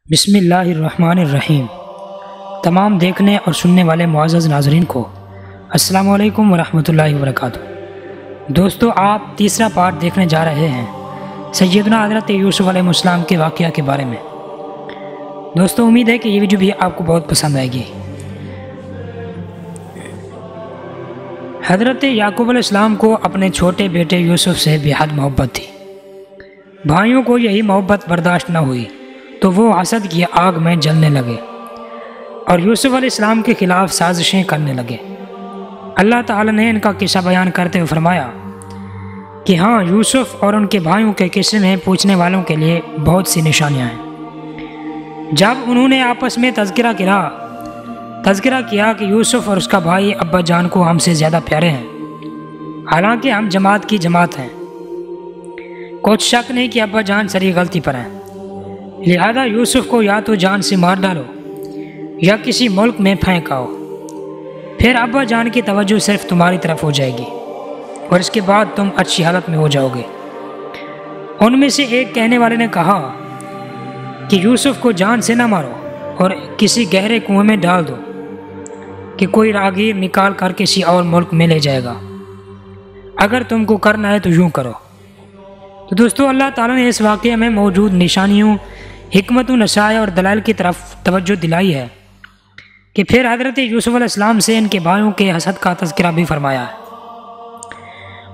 بسم اللہ الرحمن الرحیم۔ تمام دیکھنے اور سننے والے معزز ناظرین کو السلام علیکم ورحمۃ اللہ وبرکاتہ۔ دوستو، آپ تیسرا پارٹ دیکھنے جا رہے ہیں سیدنا حضرت یوسف علیہ السلام کے واقعہ کے بارے میں۔ دوستو، امید ہے کہ یہ ویڈیو بھی آپ کو بہت پسند آئے گی۔ حضرت یعقوب علیہ السلام کو اپنے چھوٹے بیٹے یوسف سے بے حد محبت تھی۔ بھائیوں کو یہی محبت برداشت نہ ہوئی تو وہ حسد کی آگ میں جلنے لگے اور یوسف علیہ السلام کے خلاف سازشیں کرنے لگے۔ اللہ تعالی نے ان کا قصہ بیان کرتے ہوئے فرمایا کہ ہاں، یوسف اور ان کے بھائیوں کے قصے میں پوچھنے والوں کے لیے بہت سی نشانیاں ہیں۔ جب انہوں نے آپس میں تذکرہ کیا کہ یوسف اور اس کا بھائی ابا جان کو ہم سے زیادہ پیارے ہیں، حالانکہ ہم جماعت کی جماعت ہیں، کچھ شک نہیں کہ ابا جان سری غلطی پر ہیں، لہذا یوسف کو یا تو جان سے مار ڈالو یا کسی ملک میں پھینک آؤ، پھر ابا جان کی توجہ صرف تمہاری طرف ہو جائے گی اور اس کے بعد تم اچھی حالت میں ہو جاؤ گے۔ ان میں سے ایک کہنے والے نے کہا کہ یوسف کو جان سے نہ مارو اور کسی گہرے کنویں میں ڈال دو کہ کوئی راہگیر نکال کر کسی اور ملک میں لے جائے گا۔ اگر تم کو کرنا ہے تو یوں کرو۔ تو دوستو، اللہ تعالیٰ نے اس واقعے میں موجود نشانیوں، حکمت و نصائح اور دلائل کی طرف توجہ دلائی ہے کہ پھر حضرت یوسف علیہ السلام سے ان کے بھائیوں کے حسد کا تذکرہ بھی فرمایا ہے۔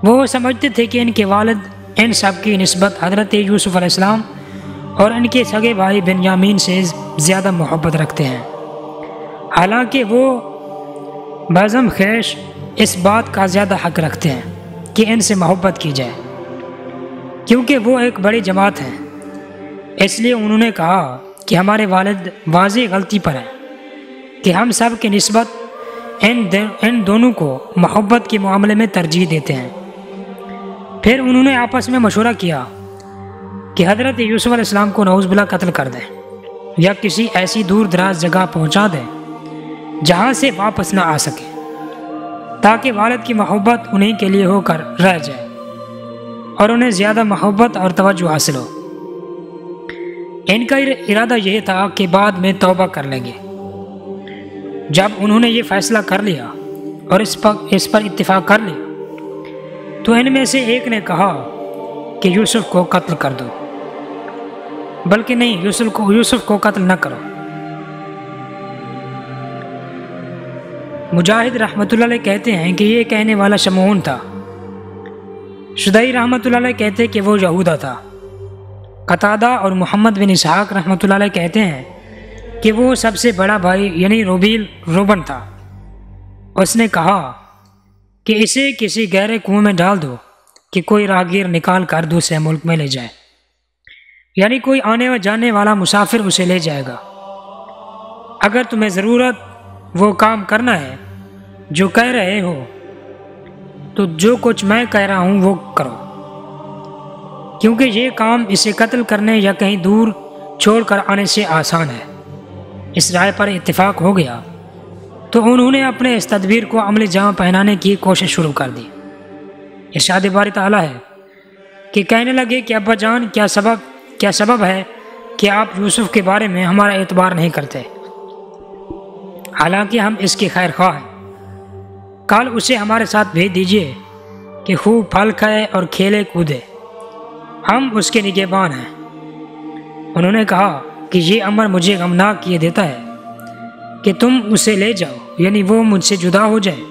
وہ سمجھتے تھے کہ ان کے والد ان سب کی نسبت حضرت یوسف علیہ السلام اور ان کے سگے بھائی بنیامین سے زیادہ محبت رکھتے ہیں، حالانکہ وہ بعضم خیش اس بات کا زیادہ حق رکھتے ہیں کہ ان سے محبت کی جائے، کیونکہ وہ ایک بڑی جماعت ہیں۔ اس لیے انہوں نے کہا کہ ہمارے والد واضح غلطی پر ہیں کہ ہم سب کی نسبت ان دونوں کو محبت کے معاملے میں ترجیح دیتے ہیں۔ پھر انہوں نے آپس میں مشورہ کیا کہ حضرت یوسف علیہ السلام کو نعوذ باللہ قتل کر دیں یا کسی ایسی دور دراز جگہ پہنچا دیں جہاں سے واپس نہ آ سکے، تاکہ والد کی محبت انہیں کے لیے ہو کر رہ جائے اور انہیں زیادہ محبت اور توجہ حاصل ہو۔ ان کا ارادہ یہ تھا کہ بعد میں توبہ کر لیں گے۔ جب انہوں نے یہ فیصلہ کر لیا اور اس پر اتفاق کر لیا تو ان میں سے ایک نے کہا کہ یوسف کو قتل کر دو، بلکہ نہیں، یوسف کو قتل نہ کرو۔ مجاہد رحمۃ اللہ علیہ کہتے ہیں کہ یہ کہنے والا شمعون تھا۔ شدئی رحمۃ اللہ علیہ کہتے کہ وہ یہودا تھا۔ قتادہ اور محمد بن اسحاق رحمۃ اللہ علیہ کہتے ہیں کہ وہ سب سے بڑا بھائی یعنی روبن تھا۔ اس نے کہا کہ اسے کسی گہرے کنویں میں ڈال دو کہ کوئی راہگیر نکال کر دوسرے ملک میں لے جائے، یعنی کوئی آنے و جانے والا مسافر اسے لے جائے گا۔ اگر تمہیں ضرورت وہ کام کرنا ہے جو کہہ رہے ہو تو جو کچھ میں کہہ رہا ہوں وہ کرو، کیونکہ یہ کام اسے قتل کرنے یا کہیں دور چھوڑ کر آنے سے آسان ہے۔ اس رائے پر اتفاق ہو گیا تو انہوں نے اپنے اس تدبیر کو عملی جامہ پہنانے کی کوشش شروع کر دی۔ ارشاد باری تعالیٰ ہے کہ کہنے لگے کہ ابا جان، کیا سبب ہے کہ آپ یوسف کے بارے میں ہمارا اعتبار نہیں کرتے، حالانکہ ہم اس کے خیر خواہ ہیں؟ کل اسے ہمارے ساتھ بھیج دیجیے کہ خوب پھل کھائے اور کھیلے کودے، ہم اس کے نگہبان ہیں۔ انہوں نے کہا کہ یہ امر مجھے غمناک کیے دیتا ہے کہ تم اسے لے جاؤ، یعنی وہ مجھ سے جدا ہو جائے،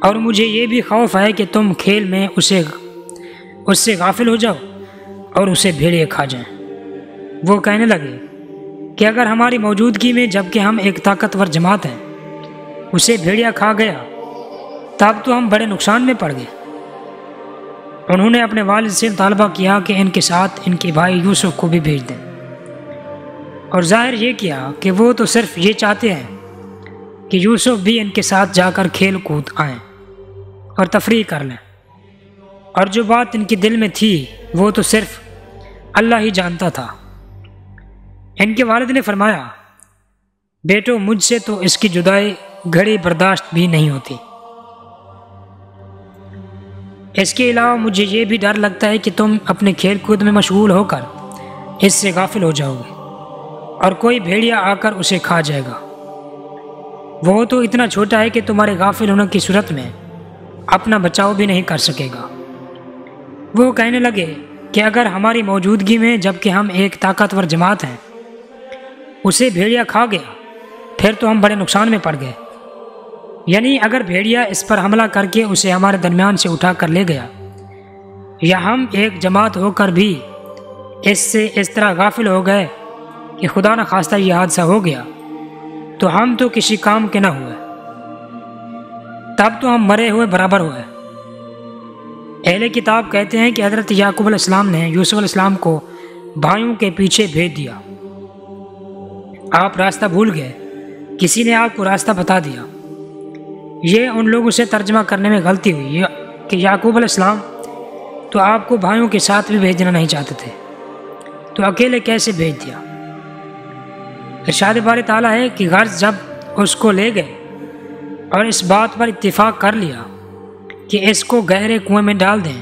اور مجھے یہ بھی خوف ہے کہ تم کھیل میں اس سے غافل ہو جاؤ اور اسے بھیڑیے کھا جائیں۔ وہ کہنے لگے کہ اگر ہماری موجودگی میں، جبکہ ہم ایک طاقتور جماعت ہیں، اسے بھیڑیا کھا گیا تب تو ہم بڑے نقصان میں پڑ گئے۔ انہوں نے اپنے والد سے مطالبہ کیا کہ ان کے ساتھ ان کے بھائی یوسف کو بھی بھیج دیں، اور ظاہر یہ کیا کہ وہ تو صرف یہ چاہتے ہیں کہ یوسف بھی ان کے ساتھ جا کر کھیل کود آئیں اور تفریح کر لیں، اور جو بات ان کے دل میں تھی وہ تو صرف اللہ ہی جانتا تھا۔ ان کے والد نے فرمایا، بیٹو، مجھ سے تو اس کی جدائی گھڑی برداشت بھی نہیں ہوتی، اس کے علاوہ مجھے یہ بھی ڈر لگتا ہے کہ تم اپنے کھیل کود میں مشغول ہو کر اس سے غافل ہو جاؤ گے اور کوئی بھیڑیا آ کر اسے کھا جائے گا۔ وہ تو اتنا چھوٹا ہے کہ تمہارے غافل ہونے کی صورت میں اپنا بچاؤ بھی نہیں کر سکے گا۔ وہ کہنے لگے کہ اگر ہماری موجودگی میں، جب کہ ہم ایک طاقتور جماعت ہیں، اسے بھیڑیا کھا گیا پھر تو ہم بڑے نقصان میں پڑ گئے۔ یعنی اگر بھیڑیا اس پر حملہ کر کے اسے ہمارے درمیان سے اٹھا کر لے گیا، یا ہم ایک جماعت ہو کر بھی اس سے اس طرح غافل ہو گئے کہ خدا نہ خواستہ یہ حادثہ ہو گیا، تو ہم تو کسی کام کے نہ ہوئے، تب تو ہم مرے ہوئے برابر ہوئے۔ اہل کتاب کہتے ہیں کہ حضرت یعقوب علیہ السلام نے یوسف علیہ السلام کو بھائیوں کے پیچھے بھیج دیا۔ آپ راستہ بھول گئے، کسی نے آپ کو راستہ بتا دیا۔ یہ ان لوگوں سے ترجمہ کرنے میں غلطی ہوئی کہ یعقوب علیہ السلام تو آپ کو بھائیوں کے ساتھ بھی بھیجنا نہیں چاہتے تھے، تو اکیلے کیسے بھیج دیا؟ ارشاد باری تعالیٰ ہے کہ غرض جب اس کو لے گئے اور اس بات پر اتفاق کر لیا کہ اس کو گہرے کنویں میں ڈال دیں،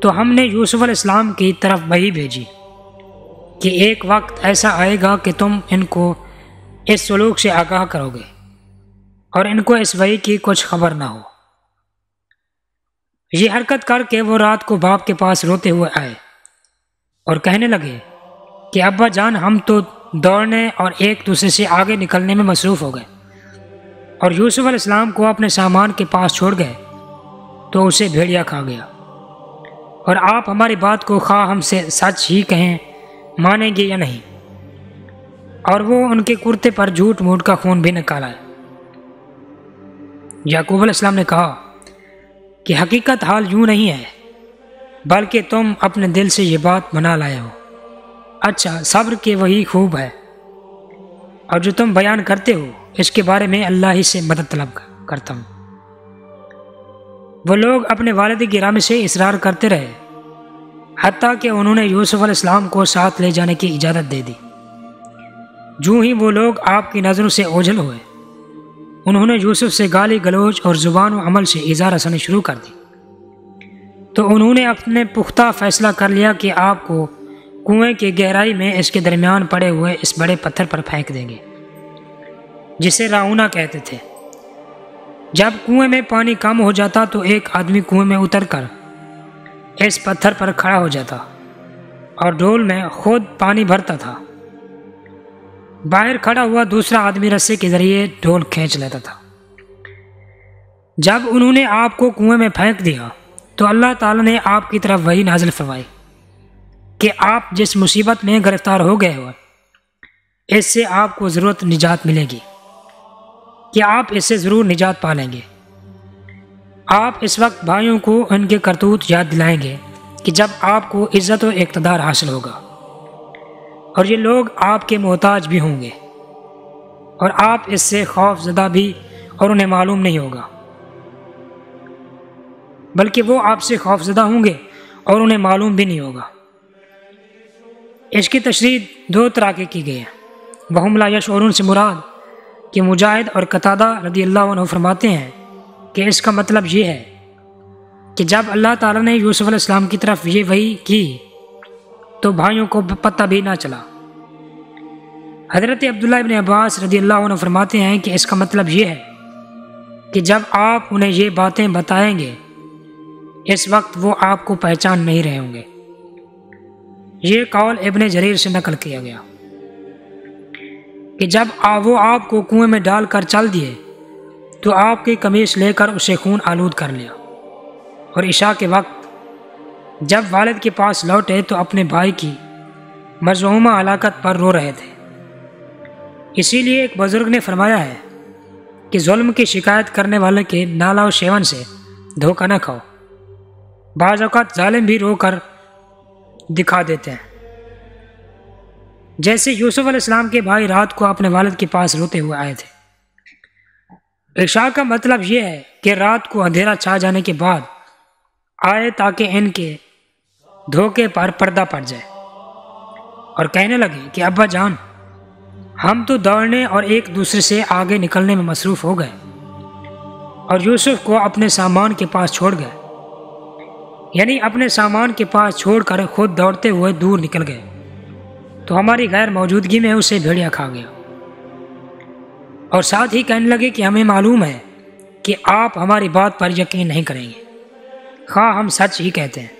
تو ہم نے یوسف علیہ السلام کی طرف وحی بھیجی کہ ایک وقت ایسا آئے گا کہ تم ان کو اس سلوک سے آگاہ کرو گے اور ان کو اس وحی کی کچھ خبر نہ ہو۔ یہ حرکت کر کے وہ رات کو باپ کے پاس روتے ہوئے آئے اور کہنے لگے کہ ابا جان، ہم تو دوڑنے اور ایک دوسرے سے آگے نکلنے میں مصروف ہو گئے اور یوسف علیہ السلام کو اپنے سامان کے پاس چھوڑ گئے تو اسے بھیڑیا کھا گیا، اور آپ ہماری بات کو خواہ ہم سے سچ ہی کہیں مانیں گے یا نہیں، اور وہ ان کے کرتے پر جھوٹ موٹ کا خون بھی نکالا ہے۔ یعقوب علیہ السلام نے کہا کہ حقیقت حال یوں نہیں ہے، بلکہ تم اپنے دل سے یہ بات بنا لائے ہو۔ اچھا، صبر کے وہی خوب ہے، اور جو تم بیان کرتے ہو اس کے بارے میں اللہ ہی سے مدد طلب کرتا ہوں۔ وہ لوگ اپنے والد گرامی سے اصرار کرتے رہے حتیٰ کہ انہوں نے یوسف علیہ السلام کو ساتھ لے جانے کی اجازت دے دی۔ جو ہی وہ لوگ آپ کی نظروں سے اوجھل ہوئے، انہوں نے یوسف سے گالی گلوچ اور زبان و عمل سے ایذا رسانی شروع کر دی، تو انہوں نے اپنے پختہ فیصلہ کر لیا کہ آپ کو کنویں کی گہرائی میں اس کے درمیان پڑے ہوئے اس بڑے پتھر پر پھینک دیں گے جسے راؤنا کہتے تھے۔ جب کنویں میں پانی کم ہو جاتا تو ایک آدمی کنویں میں اتر کر اس پتھر پر کھڑا ہو جاتا اور ڈول میں خود پانی بھرتا تھا۔ باہر کھڑا ہوا دوسرا آدمی رسے کے ذریعے ڈول کھینچ لیتا تھا۔ جب انہوں نے آپ کو کنویں میں پھینک دیا تو اللہ تعالیٰ نے آپ کی طرف وحی نازل فرمائی کہ آپ جس مصیبت میں گرفتار ہو گئے ہو، اس سے آپ کو ضرورت نجات ملے گی، کہ آپ اس سے ضرور نجات پا لیں گے۔ آپ اس وقت بھائیوں کو ان کے کرتوت یاد دلائیں گے کہ جب آپ کو عزت و اقتدار حاصل ہوگا، اور یہ لوگ آپ کے محتاج بھی ہوں گے، اور آپ اس سے خوف زدہ بھی اور انہیں معلوم نہیں ہوگا، بلکہ وہ آپ سے خوف زدہ ہوں گے اور انہیں معلوم بھی نہیں ہوگا۔ اس کی تشریح دو طرح کی گئی ہے۔ وَهُمْ لَا يَشْعُرُونَ سے مراد کہ مجاہد اور قتادہ رضی اللہ عنہ فرماتے ہیں کہ اس کا مطلب یہ ہے کہ جب اللہ تعالیٰ نے یوسف علیہ السلام کی طرف یہ وحی کی تو بھائیوں کو پتہ بھی نہ چلا۔ حضرت عبداللہ ابن عباس رضی اللہ عنہ فرماتے ہیں کہ اس کا مطلب یہ ہے کہ جب آپ انہیں یہ باتیں بتائیں گے اس وقت وہ آپ کو پہچان نہیں رہے ہوں گے۔ یہ قول ابن جریر سے نقل کیا گیا کہ جب وہ آپ کو کنویں میں ڈال کر چل دیے تو آپ کی قمیص لے کر اسے خون آلود کر لیا، اور عشاء کے وقت جب والد کے پاس لوٹے تو اپنے بھائی کی مزعومہ ہلاکت پر رو رہے تھے۔ اسی لیے ایک بزرگ نے فرمایا ہے کہ ظلم کی شکایت کرنے والے کے نالا و شیون سے دھوکہ نہ کھاؤ، بعض اوقات ظالم بھی رو کر دکھا دیتے ہیں۔ جیسے یوسف علیہ السلام کے بھائی رات کو اپنے والد کے پاس روتے ہوئے آئے تھے۔ عشاء کا مطلب یہ ہے کہ رات کو اندھیرا چھا جانے کے بعد آئے تاکہ ان کے دھوکے پر پردہ پڑ جائے، اور کہنے لگے کہ ابا جان، ہم تو دوڑنے اور ایک دوسرے سے آگے نکلنے میں مصروف ہو گئے اور یوسف کو اپنے سامان کے پاس چھوڑ گئے، یعنی اپنے سامان کے پاس چھوڑ کر خود دوڑتے ہوئے دور نکل گئے۔ تو ہماری غیر موجودگی میں اسے بھیڑیا کھا گیا، اور ساتھ ہی کہنے لگے کہ ہمیں معلوم ہے کہ آپ ہماری بات پر یقین نہیں کریں گے، خواہ ہم سچ ہی کہتے ہیں۔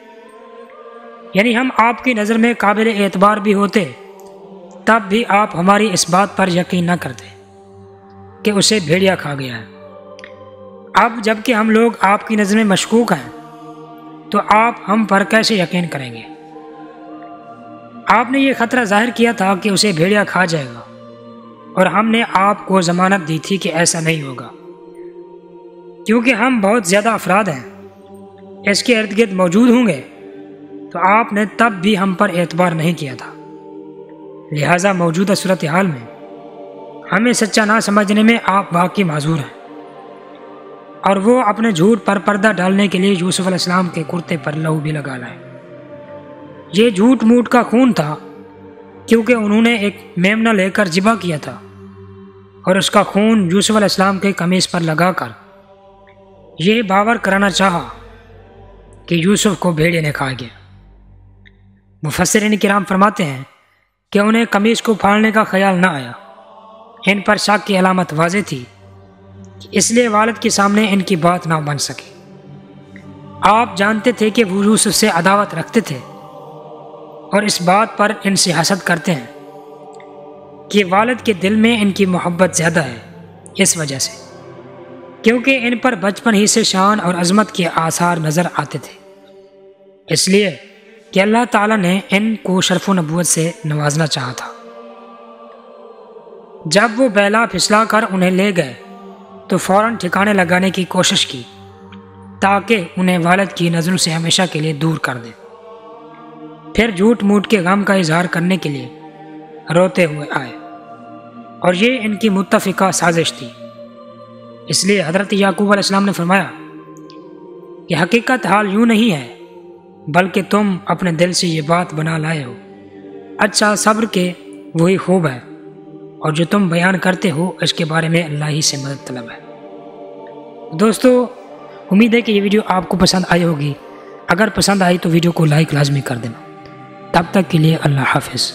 یعنی ہم آپ کی نظر میں قابل اعتبار بھی ہوتے تب بھی آپ ہماری اس بات پر یقین نہ کرتے کہ اسے بھیڑیا کھا گیا ہے۔ اب جب کہ ہم لوگ آپ کی نظر میں مشکوک ہیں تو آپ ہم پر کیسے یقین کریں گے؟ آپ نے یہ خطرہ ظاہر کیا تھا کہ اسے بھیڑیا کھا جائے گا، اور ہم نے آپ کو ضمانت دی تھی کہ ایسا نہیں ہوگا، کیونکہ ہم بہت زیادہ افراد ہیں، اس کے ارد گرد موجود ہوں گے، تو آپ نے تب بھی ہم پر اعتبار نہیں کیا تھا۔ لہٰذا موجودہ صورتحال میں ہمیں سچا نہ سمجھنے میں آپ واقعی معذور ہیں۔ اور وہ اپنے جھوٹ پر پردہ ڈالنے کے لیے یوسف علیہ السلام کے کرتے پر لہو بھی لگا لائے۔ یہ جھوٹ موٹ کا خون تھا، کیونکہ انہوں نے ایک میمنہ لے کر ذبح کیا تھا، اور اس کا خون یوسف علیہ السلام کے قمیص پر لگا کر یہ باور کرانا چاہا کہ یوسف کو بھیڑیے نے کھا گیا۔ مفسرین کرام فرماتے ہیں کہ انہیں قمیص کو پھاڑنے کا خیال نہ آیا، ان پر شک کی علامت واضح تھی، اس لیے والد کے سامنے ان کی بات نہ بن سکی۔ آپ جانتے تھے کہ وہ یوسف سے عداوت رکھتے تھے، اور اس بات پر ان سے حسد کرتے ہیں کہ والد کے دل میں ان کی محبت زیادہ ہے، اس وجہ سے کیونکہ ان پر بچپن ہی سے شان اور عظمت کے آثار نظر آتے تھے، اس لیے کہ اللہ تعالیٰ نے ان کو شرف و نبوت سے نوازنا چاہا تھا۔ جب وہ بیلا پھسلا کر انہیں لے گئے تو فوراً ٹھکانے لگانے کی کوشش کی تاکہ انہیں والد کی نظروں سے ہمیشہ کے لیے دور کر دیں۔ پھر جھوٹ موٹ کے غم کا اظہار کرنے کے لیے روتے ہوئے آئے، اور یہ ان کی متفقہ سازش تھی۔ اس لیے حضرت یعقوب علیہ السلام نے فرمایا کہ حقیقت حال یوں نہیں ہے، بلکہ تم اپنے دل سے یہ بات بنا لائے ہو۔ اچھا، صبر کے وہی خوب ہے، اور جو تم بیان کرتے ہو اس کے بارے میں اللہ ہی سے مدد طلب ہے۔ دوستو، امید ہے کہ یہ ویڈیو آپ کو پسند آئی ہوگی۔ اگر پسند آئی تو ویڈیو کو لائک لازمی کر دینا۔ تب تک کے لیے اللہ حافظ۔